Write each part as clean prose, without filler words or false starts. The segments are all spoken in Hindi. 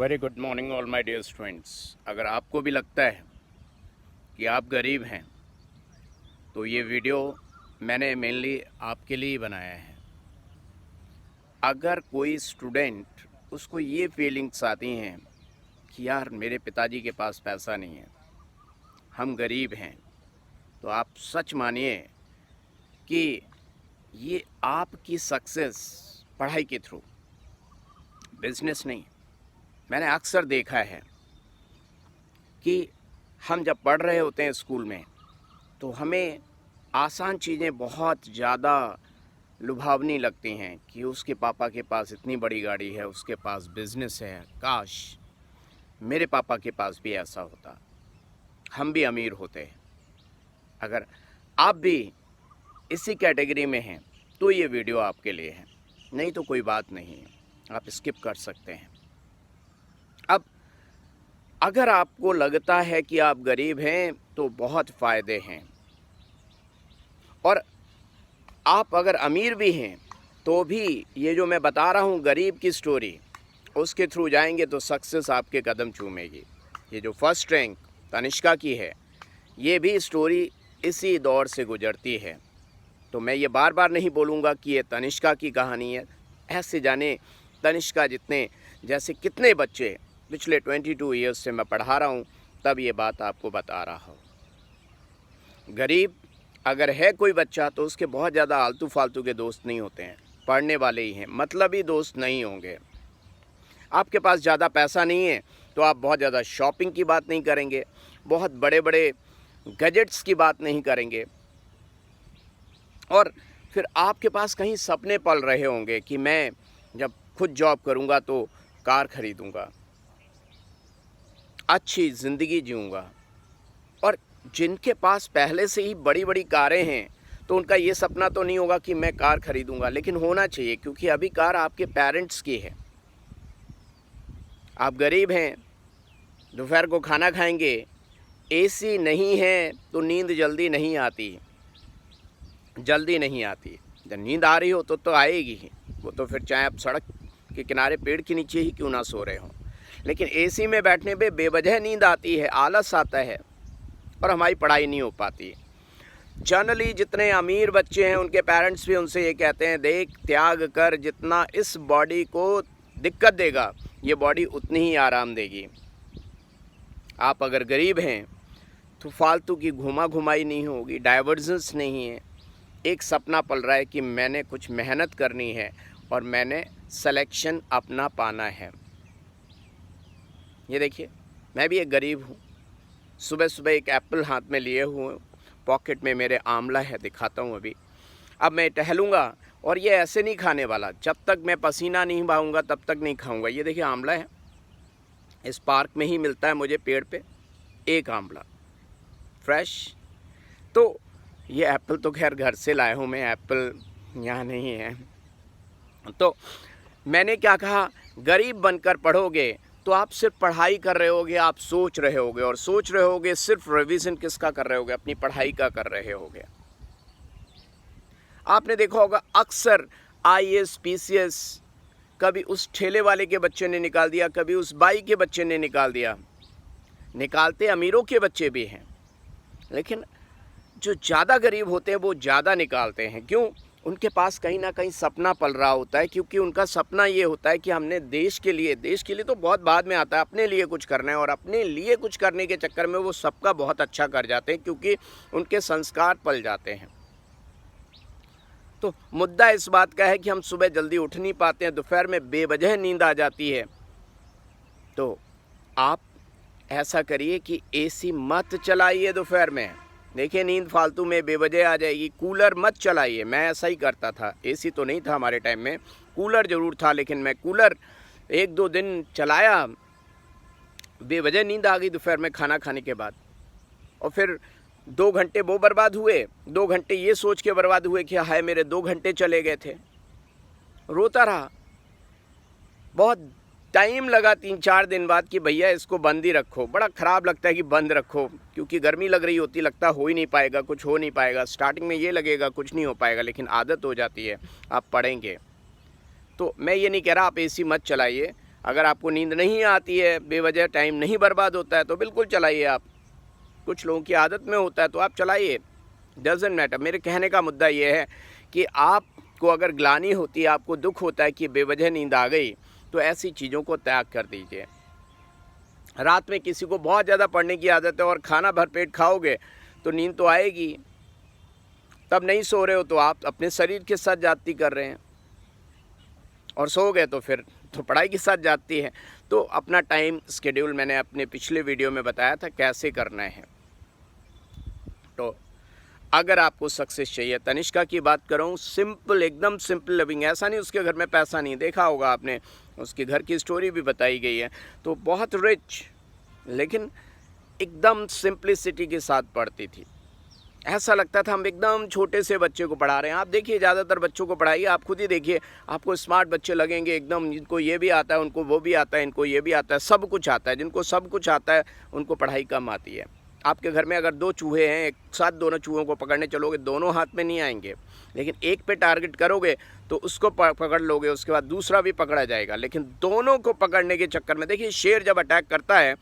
Very good morning all my dear students. अगर आपको भी लगता है कि आप गरीब हैं तो ये वीडियो मैंने मेनली आपके लिए ही बनाया है। अगर कोई स्टूडेंट उसको ये फीलिंग्स आती हैं कि यार मेरे पिताजी के पास पैसा नहीं है, हम गरीब हैं, तो आप सच मानिए कि ये आपकी सक्सेस पढ़ाई के थ्रू, बिजनेस नहीं। मैंने अक्सर देखा है कि हम जब पढ़ रहे होते हैं स्कूल में तो हमें आसान चीज़ें बहुत ज़्यादा लुभावनी लगती हैं कि उसके पापा के पास इतनी बड़ी गाड़ी है, उसके पास बिजनेस है, काश मेरे पापा के पास भी ऐसा होता, हम भी अमीर होते। अगर आप भी इसी कैटेगरी में हैं तो ये वीडियो आपके लिए है, नहीं तो कोई बात नहीं है, आप स्किप कर सकते हैं। अब अगर आपको लगता है कि आप गरीब हैं तो बहुत फ़ायदे हैं, और आप अगर अमीर भी हैं तो भी ये जो मैं बता रहा हूँ गरीब की स्टोरी, उसके थ्रू जाएंगे तो सक्सेस आपके कदम चूमेगी। ये जो फर्स्ट रैंक तनिष्का की है, ये भी स्टोरी इसी दौर से गुजरती है। तो मैं ये बार बार नहीं बोलूँगा कि ये तनिष्का की कहानी है, ऐसे जाने तनिष्का जितने जैसे कितने बच्चे पिछले 22 ईयर्स से मैं पढ़ा रहा हूँ, तब ये बात आपको बता रहा हूँ। गरीब अगर है कोई बच्चा तो उसके बहुत ज़्यादा आलतू फालतू के दोस्त नहीं होते हैं, पढ़ने वाले ही हैं, मतलबी दोस्त नहीं होंगे। आपके पास ज़्यादा पैसा नहीं है तो आप बहुत ज़्यादा शॉपिंग की बात नहीं करेंगे, बहुत बड़े बड़े गैजेट्स की बात नहीं करेंगे, और फिर आपके पास कहीं सपने पल रहे होंगे कि मैं जब खुद जॉब करूँगा तो कार खरीदूँगा, अच्छी ज़िंदगी जीऊँगा। और जिनके पास पहले से ही बड़ी बड़ी कारें हैं तो उनका ये सपना तो नहीं होगा कि मैं कार खरीदूँगा, लेकिन होना चाहिए क्योंकि अभी कार आपके पेरेंट्स की है। आप गरीब हैं, दोपहर को खाना खाएंगे, एसी नहीं है तो नींद जल्दी नहीं आती, जब नींद आ रही हो तो आएगी ही, वो तो फिर चाहे आप सड़क के किनारे पेड़ के नीचे ही क्यों ना सो रहे हों। लेकिन एसी में बैठने पे बेवजह नींद आती है, आलस आता है और हमारी पढ़ाई नहीं हो पाती। जनरली जितने अमीर बच्चे हैं उनके पेरेंट्स भी उनसे ये कहते हैं, देख त्याग कर, जितना इस बॉडी को दिक्कत देगा ये बॉडी उतनी ही आराम देगी। आप अगर गरीब हैं तो फालतू की घुमा घुमाई नहीं होगी, डाइवर्जेंस नहीं है, एक सपना पल रहा है कि मैंने कुछ मेहनत करनी है और मैंने सिलेक्शन अपना पाना है। ये देखिए, मैं भी एक गरीब हूँ, सुबह सुबह एक एप्पल हाथ में लिए हुए, पॉकेट में मेरे आंवला है, दिखाता हूँ अभी। अब मैं टहलूँगा और ये ऐसे नहीं खाने वाला, जब तक मैं पसीना नहीं बहाऊँगा तब तक नहीं खाऊँगा। ये देखिए आंवला है, इस पार्क में ही मिलता है मुझे पेड़ पे एक आंवला फ्रेश। तो ये एप्पल तो खैर घर से लाया हूँ मैं, एप्पल यहाँ नहीं है। तो मैंने क्या कहा, गरीब बनकर पढ़ोगे तो आप सिर्फ पढ़ाई कर रहे होगे, आप सोच रहे होगे, और सोच रहे होगे सिर्फ रिवीजन किसका कर रहे होगे, अपनी पढ़ाई का कर रहे होगे। आपने देखा होगा अक्सर आईएएस पीसीएस कभी उस ठेले वाले के बच्चे ने निकाल दिया, कभी उस बाई के बच्चे ने निकाल दिया। निकालते अमीरों के बच्चे भी हैं, लेकिन जो ज़्यादा गरीब होते हैं वो ज़्यादा निकालते हैं। क्यों? उनके पास कहीं ना कहीं सपना पल रहा होता है, क्योंकि उनका सपना ये होता है कि हमने देश के लिए तो बहुत बाद में आता है, अपने लिए कुछ करना है, और अपने लिए कुछ करने के चक्कर में वो सबका बहुत अच्छा कर जाते हैं क्योंकि उनके संस्कार पल जाते हैं। तो मुद्दा इस बात का है कि हम सुबह जल्दी उठ नहीं पाते हैं, दोपहर में बेवजह नींद आ जाती है। तो आप ऐसा करिए कि एसी मत चलाइए दोपहर में, देखिए नींद फालतू में बेवजह आ जाएगी। कूलर मत चलाइए, मैं ऐसा ही करता था, एसी तो नहीं था हमारे टाइम में, कूलर ज़रूर था, लेकिन मैं कूलर 1-2 दिन चलाया, बेवजह नींद आ गई दोपहर में खाना खाने के बाद, और फिर 2 घंटे वो बर्बाद हुए, 2 घंटे ये सोच के बर्बाद हुए कि हाय मेरे 2 घंटे चले गए थे। रोता रहा, बहुत टाइम लगा 3-4 दिन बाद कि भैया इसको बंद ही रखो। बड़ा ख़राब लगता है कि बंद रखो, क्योंकि गर्मी लग रही होती, लगता हो ही नहीं पाएगा, कुछ हो नहीं पाएगा। स्टार्टिंग में ये लगेगा कुछ नहीं हो पाएगा, लेकिन आदत हो जाती है, आप पढ़ेंगे। तो मैं ये नहीं कह रहा आप एसी मत चलाइए, अगर आपको नींद नहीं आती है, बेवजह टाइम नहीं बर्बाद होता है, तो बिल्कुल चलाइए आप। कुछ लोगों की आदत में होता है तो आप चलाइए, डजंट मैटर। मेरे कहने का मुद्दा ये है कि आपको अगर ग्लानि होती है, आपको दुख होता है कि बेवजह नींद आ गई, तो ऐसी चीज़ों को त्याग कर दीजिए। रात में किसी को बहुत ज़्यादा पढ़ने की आदत है और खाना भरपेट खाओगे तो नींद तो आएगी, तब नहीं सो रहे हो तो आप अपने शरीर के साथ जाती कर रहे हैं, और सो गए तो फिर तो पढ़ाई के साथ जाती है। तो अपना टाइम शेड्यूल मैंने अपने पिछले वीडियो में बताया था कैसे करना है। तो अगर आपको सक्सेस चाहिए, तनिष्का की बात करूं, सिंपल, एकदम सिंपल लिविंग। ऐसा नहीं उसके घर में पैसा नहीं, देखा होगा आपने, उसके घर की स्टोरी भी बताई गई है। तो बहुत रिच, लेकिन एकदम सिंप्लिसिटी के साथ पढ़ती थी। ऐसा लगता था हम एकदम छोटे से बच्चे को पढ़ा रहे हैं। आप देखिए, ज़्यादातर बच्चों को पढ़ाइए, आप खुद ही देखिए, आपको स्मार्ट बच्चे लगेंगे एकदम, जिनको ये भी आता है, उनको वो भी आता है, इनको ये भी आता है, सब कुछ आता है। जिनको सब कुछ आता है उनको पढ़ाई कम आती है। आपके घर में अगर 2 चूहे हैं, एक साथ दोनों चूहों को पकड़ने चलोगे, दोनों हाथ में नहीं आएंगे, लेकिन एक पे टारगेट करोगे तो उसको पकड़ लोगे, उसके बाद दूसरा भी पकड़ा जाएगा। लेकिन दोनों को पकड़ने के चक्कर में, देखिए शेर जब अटैक करता है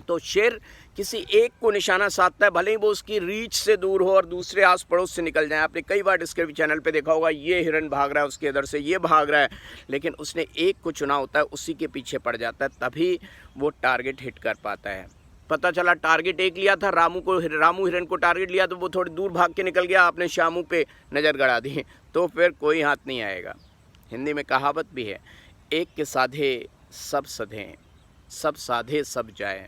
तो शेर किसी एक को निशाना साधता है, भले ही वो उसकी रीच से दूर हो और दूसरे आस पड़ोस से निकल जाए। आपने कई बार डिस्कवरी चैनल पे देखा होगा, ये हिरन भाग रहा है, उसके इधर से ये भाग रहा है, लेकिन उसने एक को चुना होता है, उसी के पीछे पड़ जाता है, तभी वो टारगेट हिट कर पाता है। पता चला टारगेट एक लिया था, रामू हिरन को टारगेट लिया तो वो थोड़ी दूर भाग के निकल गया, आपने शामू पे नज़र गड़ा दी, तो फिर कोई हाथ नहीं आएगा। हिंदी में कहावत भी है, एक के साधे सब सधें, सब साधे सब जाए,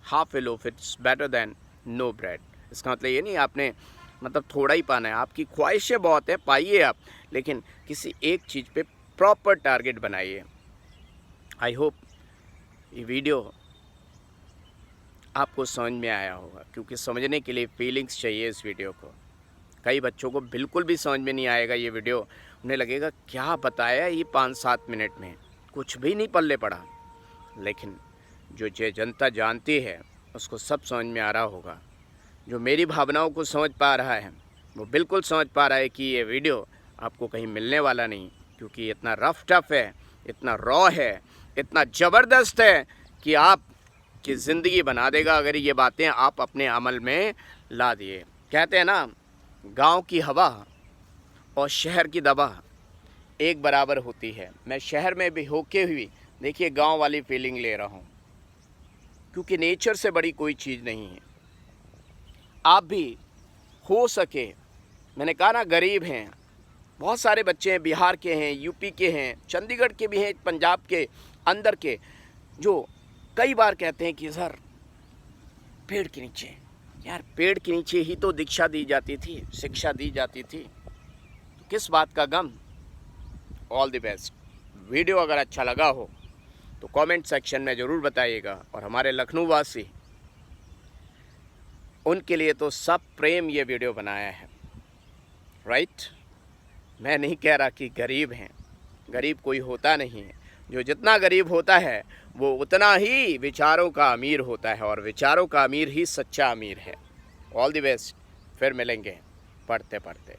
half a loaf it's better than no bread. इसका मतलब ये नहीं आपने मतलब थोड़ा ही पाना है, आपकी ख्वाहिशें बहुत हैं, पाइए आप, लेकिन किसी एक चीज़ पे प्रॉपर टारगेट बनाइए। आई होप ये वीडियो आपको समझ में आया होगा, क्योंकि समझने के लिए फीलिंग्स चाहिए इस वीडियो को। कई बच्चों को बिल्कुल भी समझ में नहीं आएगा ये वीडियो, उन्हें लगेगा क्या बताया ये 5-7 मिनट में, कुछ भी नहीं पल्ले पड़ा। लेकिन जो जनता जानती है उसको सब समझ में आ रहा होगा। जो मेरी भावनाओं को समझ पा रहा है वो बिल्कुल समझ पा रहा है कि ये वीडियो आपको कहीं मिलने वाला नहीं, क्योंकि इतना रफ टफ है, इतना रॉ है, इतना ज़बरदस्त है कि आपकी ज़िंदगी बना देगा अगर ये बातें आप अपने अमल में ला दिए। कहते हैं ना, गांव की हवा और शहर की दवा एक बराबर होती है। मैं शहर में भी होके हुई देखिए गांव वाली फीलिंग ले रहा हूँ, क्योंकि नेचर से बड़ी कोई चीज़ नहीं है। आप भी हो सके, मैंने कहा ना, गरीब हैं, बहुत सारे बच्चे हैं, बिहार के हैं, यूपी के हैं, चंडीगढ़ के भी हैं, पंजाब के अंदर के, जो कई बार कहते हैं कि सर पेड़ के नीचे, यार पेड़ के नीचे ही तो दीक्षा दी जाती थी, शिक्षा दी जाती थी, तो किस बात का गम। All the best. वीडियो अगर अच्छा लगा हो तो कमेंट सेक्शन में ज़रूर बताइएगा। और हमारे लखनऊ वासी, उनके लिए तो सब प्रेम ये वीडियो बनाया है, राइट। मैं नहीं कह रहा कि गरीब हैं, गरीब कोई होता नहीं है। जो जितना गरीब होता है वो उतना ही विचारों का अमीर होता है, और विचारों का अमीर ही सच्चा अमीर है। All the best. फिर मिलेंगे पढ़ते पढ़ते।